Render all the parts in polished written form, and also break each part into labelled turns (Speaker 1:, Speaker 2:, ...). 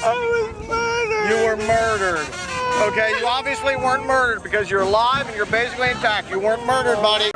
Speaker 1: I was murdered. You were murdered. Okay, you obviously weren't murdered because you're alive and you're basically intact. You weren't murdered, buddy.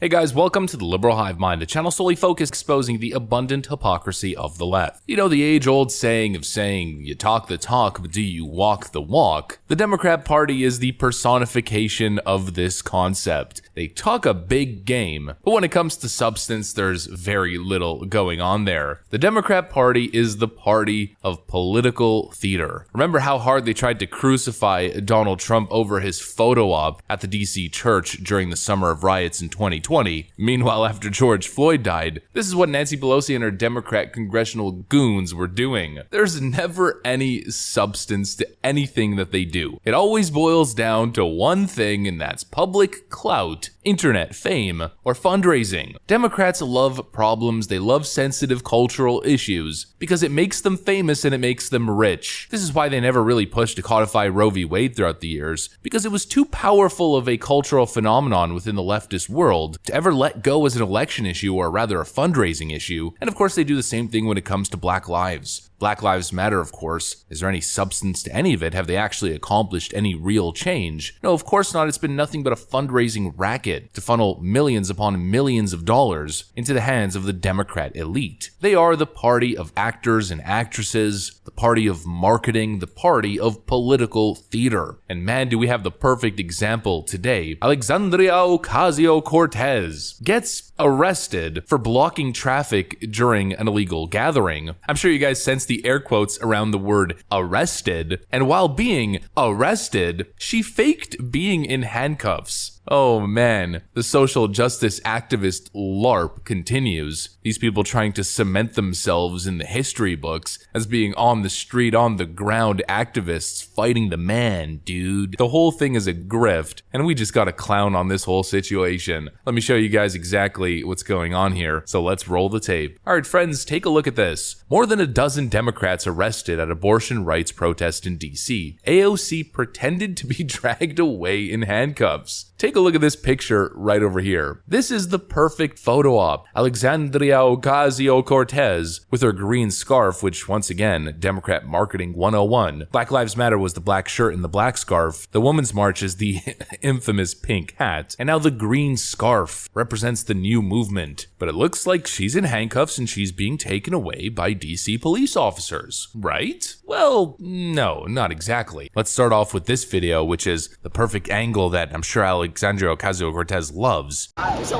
Speaker 2: Hey guys, welcome to the Liberal Hive Mind, a channel solely focused exposing the abundant hypocrisy of the left. You know the age-old saying of saying, you talk the talk, but do you walk the walk? The Democrat Party is the personification of this concept. They talk a big game, but when it comes to substance, there's very little going on there. The Democrat Party is the party of political theater. Remember how hard they tried to crucify Donald Trump over his photo op at the DC church during the summer of riots in 2020? Meanwhile, after George Floyd died, this is what Nancy Pelosi and her Democrat congressional goons were doing. There's never any substance to anything that they do. It always boils down to one thing, and that's public clout, internet fame, or fundraising. Democrats love problems, they love sensitive cultural issues, because it makes them famous and it makes them rich. This is why they never really pushed to codify Roe v. Wade throughout the years, because it was too powerful of a cultural phenomenon within the leftist world to ever let go as an election issue, or rather a fundraising issue. And of course they do the same thing when it comes to Black lives. Black Lives Matter, of course. Is there any substance to any of it? Have they actually accomplished any real change? No, of course not. It's been nothing but a fundraising racket to funnel millions upon millions of dollars into the hands of the Democrat elite. They are the party of actors and actresses, the party of marketing, the party of political theater. And man, do we have the perfect example today. Alexandria Ocasio-Cortez gets arrested for blocking traffic during an illegal gathering. I'm sure you guys sense the air quotes around the word arrested, and while being arrested, she faked being in handcuffs. Oh man, the social justice activist LARP continues. These people trying to cement themselves in the history books as being on the street, on the ground activists fighting the man, dude. The whole thing is a grift, and we just got a clown on this whole situation. Let me show you guys exactly what's going on here, so let's roll the tape. Alright friends, take a look at this. More than a dozen Democrats arrested at abortion rights protest in DC. AOC pretended to be dragged away in handcuffs. Take a look at this picture right over here. This is the perfect photo op. Alexandria Ocasio-Cortez with her green scarf, which once again, Democrat marketing 101. Black Lives Matter was the black shirt and the black scarf. The Women's March is the infamous pink hat. And now the green scarf represents the new movement. But it looks like she's in handcuffs and she's being taken away by DC police officers, right? Well, no, not exactly. Let's start off with this video, which is the perfect angle that I'm sure Alexandria Ocasio-Cortez loves.
Speaker 3: She's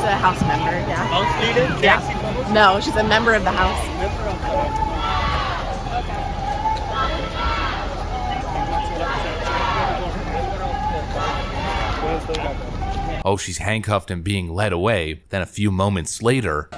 Speaker 3: a House member, yeah.
Speaker 4: House leader?
Speaker 3: Yeah. No, she's a member of the House.
Speaker 2: Oh, she's handcuffed and being led away. Then a few moments later,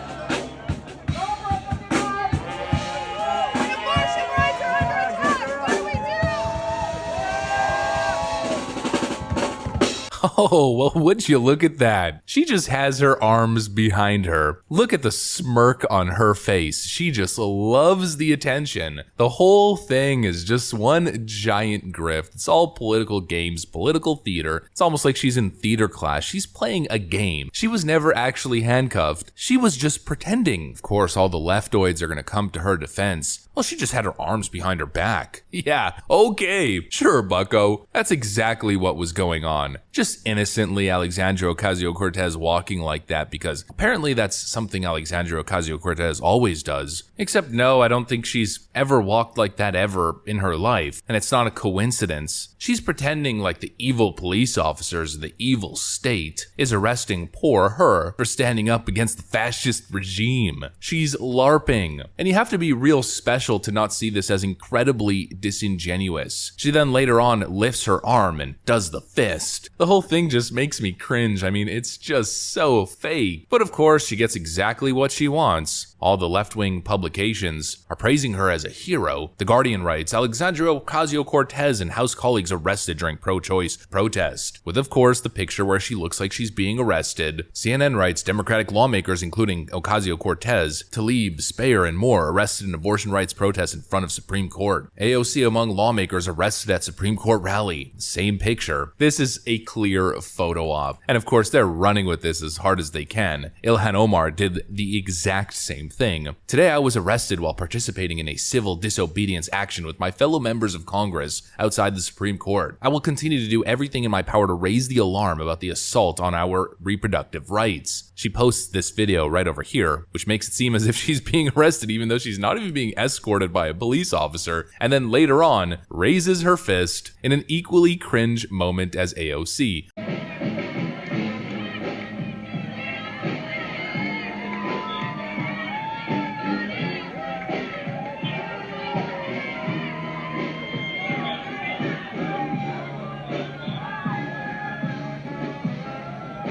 Speaker 2: oh, well, would you look at that? She just has her arms behind her. Look at the smirk on her face. She just loves the attention. The whole thing is just one giant grift. It's all political games, political theater. It's almost like she's in theater class. She's playing a game. She was never actually handcuffed. She was just pretending. Of course, all the leftoids are going to come to her defense. Well, she just had her arms behind her back. Yeah, okay, sure, bucko. That's exactly what was going on. Just innocently Alexandria Ocasio-Cortez walking like that because apparently that's something Alexandria Ocasio-Cortez always does. Except no, I don't think she's ever walked like that ever in her life, and it's not a coincidence. She's pretending like the evil police officers of the evil state is arresting poor her for standing up against the fascist regime. She's LARPing, and you have to be real special to not see this as incredibly disingenuous. She then later on lifts her arm and does the fist. The whole thing just makes me cringe. I mean, it's just so fake. But of course, she gets exactly what she wants. All the left-wing publications are praising her as a hero. The Guardian writes, Alexandria Ocasio-Cortez and House colleagues arrested during pro-choice protest, with of course the picture where she looks like she's being arrested. CNN writes, Democratic lawmakers including Ocasio-Cortez, Tlaib, Speyer, and more arrested in abortion rights protest in front of Supreme Court. AOC among lawmakers arrested at Supreme Court rally. Same picture. This is a clear clear photo op. And of course, they're running with this as hard as they can. Ilhan Omar did the exact same thing. Today, I was arrested while participating in a civil disobedience action with my fellow members of Congress outside the Supreme Court. I will continue to do everything in my power to raise the alarm about the assault on our reproductive rights. She posts this video right over here, which makes it seem as if she's being arrested even though she's not even being escorted by a police officer, and then later on raises her fist in an equally cringe moment as AOC.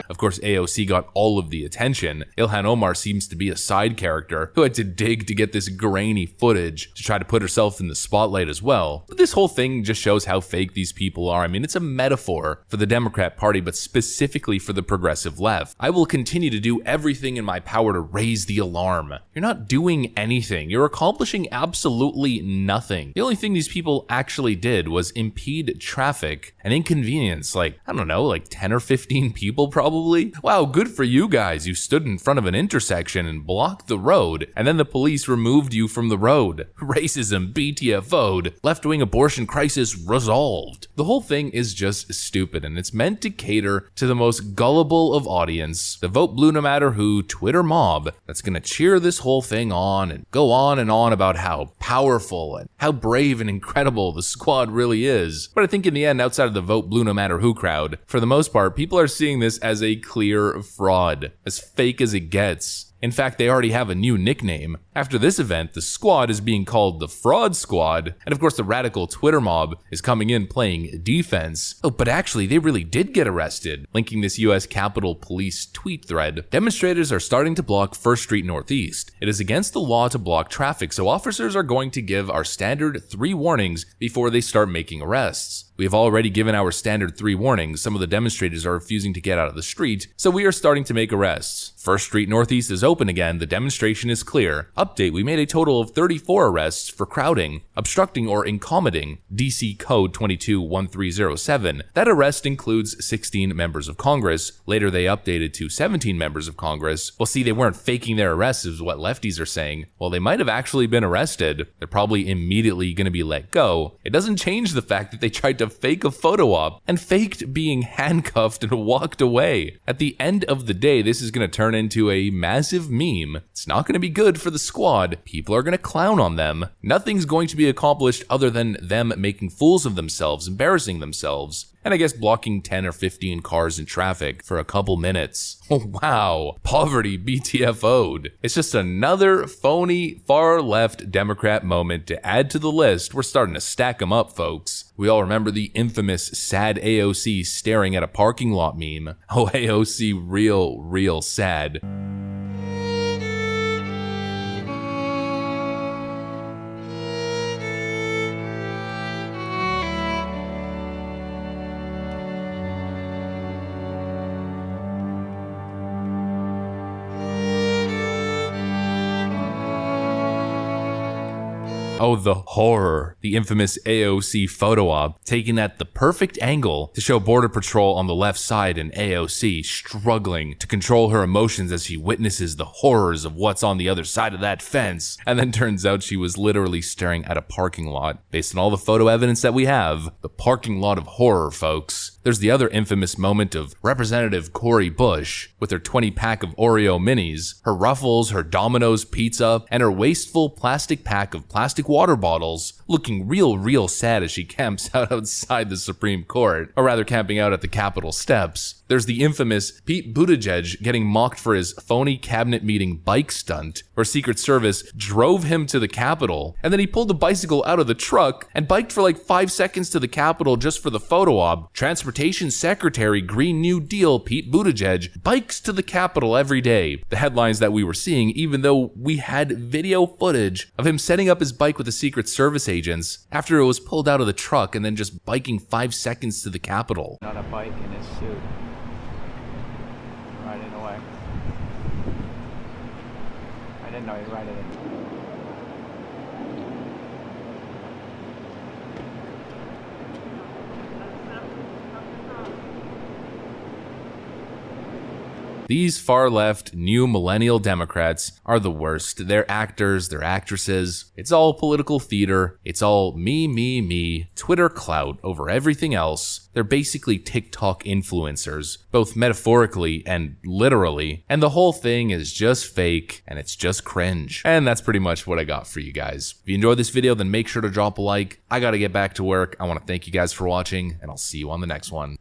Speaker 2: Of course, AOC got all of the attention. Ilhan Omar seems to be a side character who had to dig to get this grainy footage to try to put herself in the spotlight as well. But this whole thing just shows how fake these people are. I mean, it's a metaphor for the Democrat Party, but specifically for the progressive left. I will continue to do everything in my power to raise the alarm. You're not doing anything. You're accomplishing absolutely nothing. The only thing these people actually did was impede traffic and inconvenience, like, I don't know, like 10 or 15 people probably. Wow, good for you guys. You stood in front of an intersection and blocked the road, and then the police removed you from the road. Racism BTFO'd. Left-wing abortion crisis resolved. The whole thing is just stupid, and it's meant to cater to the most gullible of audience, the vote blue no matter who Twitter mob that's gonna cheer this whole thing on and go on and on about how powerful and how brave and incredible the squad really is. But I think in the end, outside of the vote blue no matter who crowd, for the most part, people are seeing this as a clear fraud, as fake as it gets. In fact, they already have a new nickname. After this event, the squad is being called the Fraud Squad, and of course the radical Twitter mob is coming in playing defense. Oh, but actually, they really did get arrested. Linking this US Capitol Police tweet thread, demonstrators are starting to block 1st Street Northeast. It is against the law to block traffic, so officers are going to give our standard 3 warnings before they start making arrests. We have already given our standard 3 warnings. Some of the demonstrators are refusing to get out of the street, so we are starting to make arrests. 1st Street Northeast is open again. The demonstration is clear. Update, we made a total of 34 arrests for crowding, obstructing or incommodating, DC Code 221307. That arrest includes 16 members of Congress. Later they updated to 17 members of Congress. Well, see, they weren't faking their arrests is what lefties are saying. Well, they might have actually been arrested. They're probably immediately going to be let go. It doesn't change the fact that they tried to fake a photo op and faked being handcuffed and walked away. At the end of the day, this is going to turn into a massive meme. It's not going to be good for the squad. People are going to clown on them. Nothing's going to be accomplished other than them making fools of themselves, embarrassing themselves, and I guess blocking 10 or 15 cars in traffic for a couple minutes. Oh, wow. Poverty BTFO'd. It's just another phony far left Democrat moment to add to the list. We're starting to stack them up, folks. We all remember the infamous sad AOC staring at a parking lot meme. Oh, AOC real sad. Oh, the horror. The infamous AOC photo op, taken at the perfect angle to show Border Patrol on the left side and AOC struggling to control her emotions as she witnesses the horrors of what's on the other side of that fence. And then turns out she was literally staring at a parking lot. Based on all the photo evidence that we have, the parking lot of horror, folks. There's the other infamous moment of Representative Cori Bush with her 20-pack of Oreo minis, her Ruffles, her Domino's pizza, and her wasteful plastic pack of plastic water bottles, looking real sad as she camps out outside the Supreme Court, or rather camping out at the Capitol steps. There's the infamous Pete Buttigieg getting mocked for his phony cabinet meeting bike stunt, where Secret Service drove him to the Capitol, and then he pulled the bicycle out of the truck and biked for like 5 seconds to the Capitol just for the photo op. Transportation Secretary Green New Deal Pete Buttigieg bikes to the Capitol every day. The headlines that we were seeing, even though we had video footage of him setting up his bike with the Secret Service agents after it was pulled out of the truck and then just biking 5 seconds to the Capitol.
Speaker 4: On a bike in his suit. Riding away. I didn't know he'd ride it in.
Speaker 2: These far-left, new millennial Democrats are the worst. They're actors, they're actresses. It's all political theater. It's all me, Twitter clout over everything else. They're basically TikTok influencers, both metaphorically and literally, and the whole thing is just fake, and it's just cringe. And that's pretty much what I got for you guys. If you enjoyed this video, then make sure to drop a like. I gotta get back to work. I want to thank you guys for watching, and I'll see you on the next one.